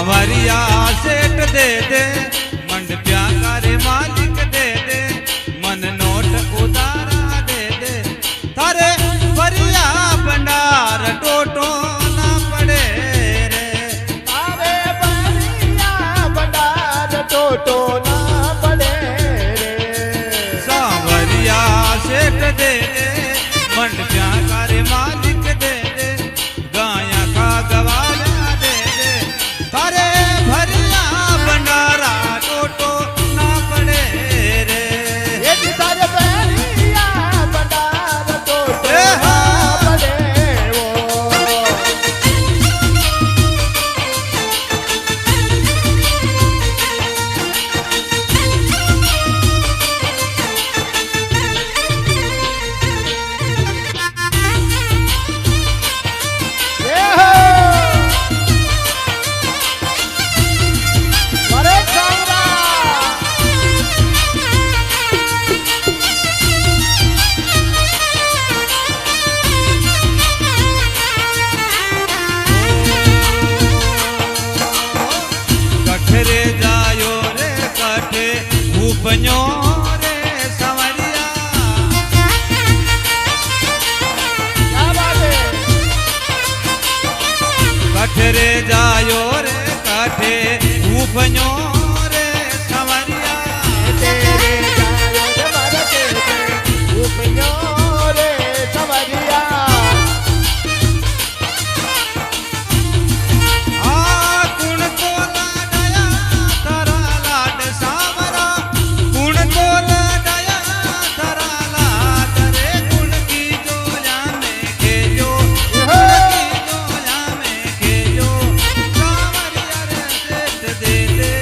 सांवरिया सेठ दे दे मंड प्याका रे मालिक दे दे मन नोट उतारा दे दे थारे भरिया भंडार टोटो ना पड़े रे तारे भरिया भंडार टोटो ना पड़े रे सांवरिया सेठ दे दे मंड प्याका रे मालिक दे दे गाया का गवाला दे दे थारे भरिया भंडारा टोटो ना पड़े रे ये भी तारे भरिया भंडार टोटो ना पड़े वो ये हो अरे सांवरा कठरे जायो रे कठे उपन्यो रे संवरिया क्या बात है कठरे जायो रे कठे उपन्यो रे संवरिया तेरे जायो रे मारा तेरे उपन्यो रे संवरिया आ कुण को लाडया तारा लाड सावरा कुण को लाडया तारा लाड रे कुण की जोया में खेजो कुण की जोया में खेजो सांवरिया रे सेठ दे दे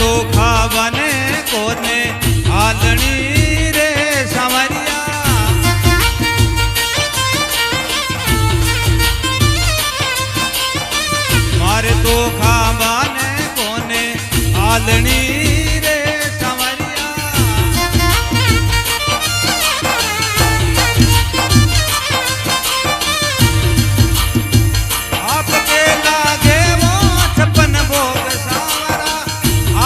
तो खावाने कोने आलनी रे सांवरिया मारे तो खावाने कोने आलनी रे सांवरिया आपके लागे वो 56 भोग सांवरा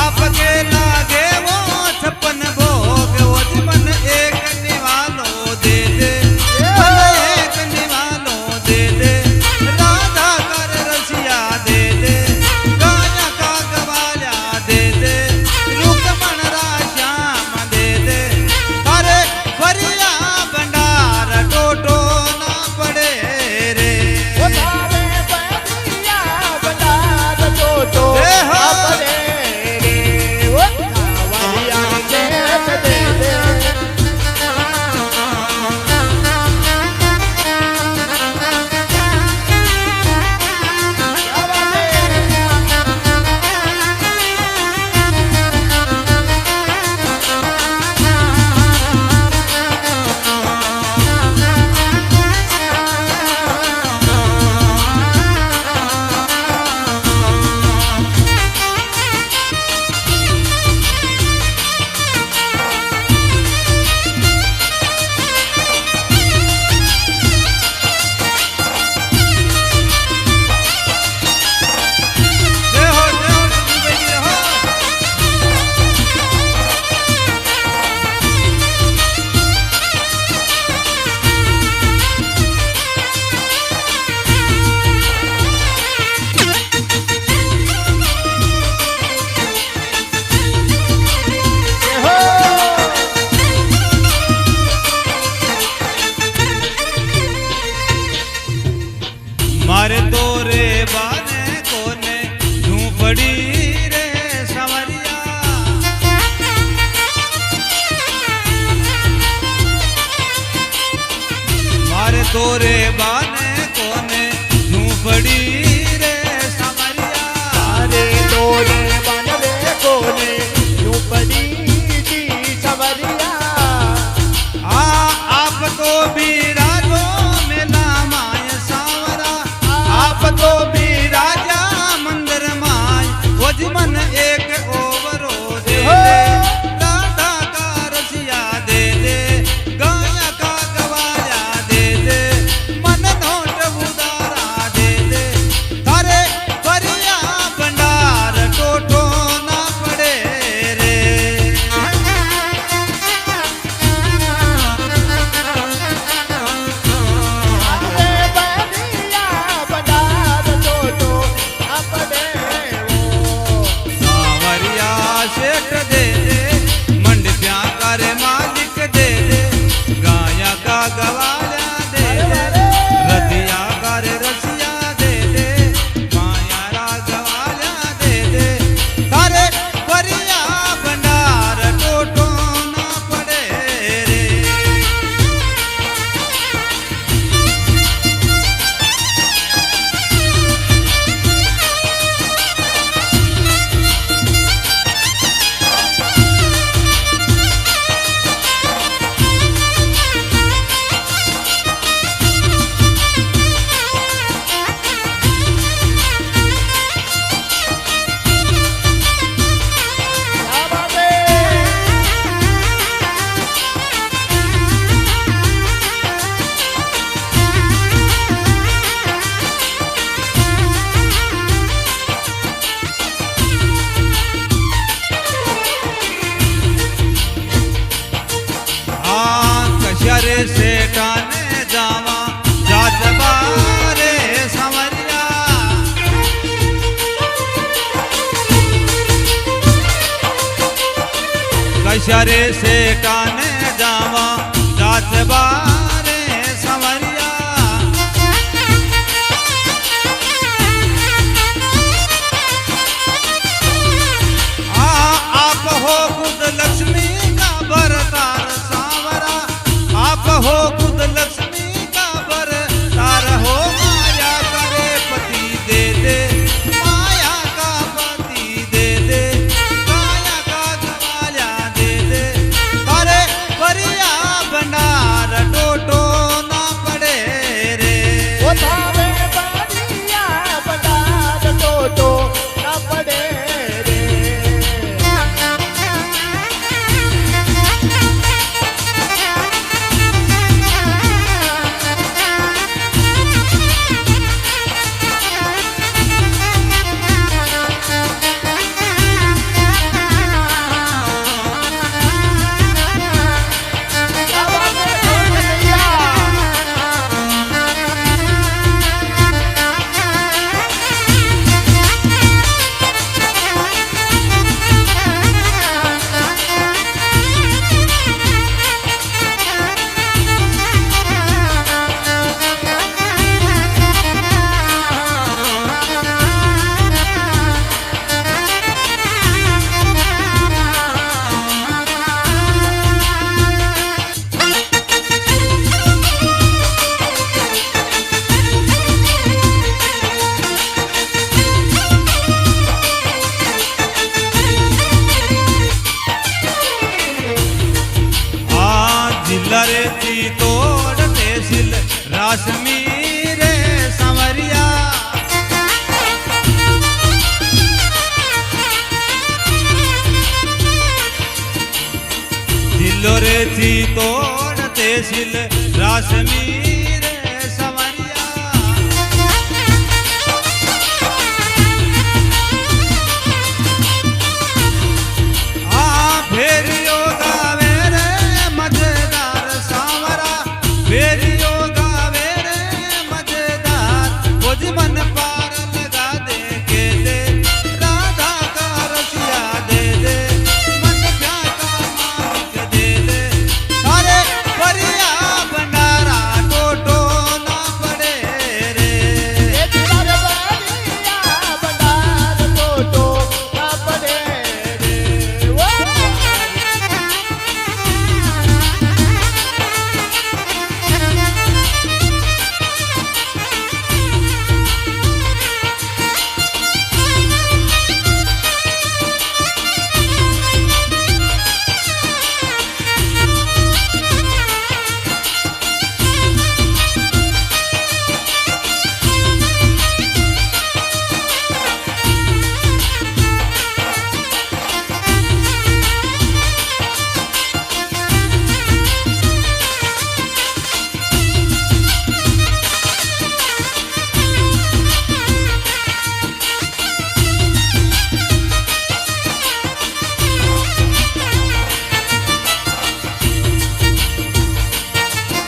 आपके लागे वो 56 भोग वो मन एक निवालो दे दे मन एक निवालो दे दे राधा कर रसिया दे दे गाया का गवाल्या दे दे रुकमण श्याम दे दे अरे फरिया भंडार टोटो ना पड़े रे वो थारे बनिया बंदार टोटो अपने रे वो कावड़िया खेत दे दे क्या बात है जय हो बेटी जय हो मारे तोरे बाने कोने झूपड़ी रे सांवरिया मारे तोरे बाने कोने झूपड़ी रे सांवरिया तारे तोरे बनवे कोने झूपड़ी दी सवरिया आपको भी राजो मेला माय सांवरा आपको भी राजा मंदिर माय वजमन एक ओवरो दे दे राधा का रसिया दे दे गाया का गवाया दे दे मन नोट उदारा दे दे थारे फरिया भंडार टोटो ना पड़े रे तारे बनिया बंदार टोटो अपने वो सांवरिया सेठ दे दे मंडपिया करे मालिक दे दे गाया का गवाया दे दे रतिया करे रसिया दे दे माया रा गवाया दे दे थारे परिया भंडार टोटो ना पड़े रे क्या बात है कशरे से टाने जावा जात बारे सांवरिया कशरे से टाने जावा जात बारे सांवरिया आप हो खुद लक्ष्मी का भरतार सांवरा आप हो खुद लक्ष्मी का भरतार हो माया करे पति दे दे माया का पति दे दे ली तोड़ तहसील रासमीर सवरिया भेरियो गावे रे मजेदार सांवरा भेरियो गावे रे मजेदार खोज मन पार लगा दे के दे राधा का रसिया दे दे मन क्या का मालिक दे दे अरे परिया भंडारा टोटो ना पड़े रे तारे बनिया बंडार टोटो ना पड़े रे वो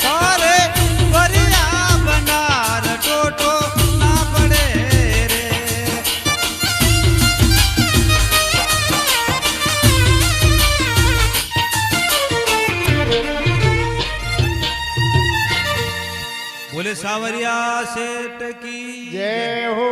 अरे परिया भंडार टोटो ना पड़े रे बोले सावरिया सेठ की जय हो।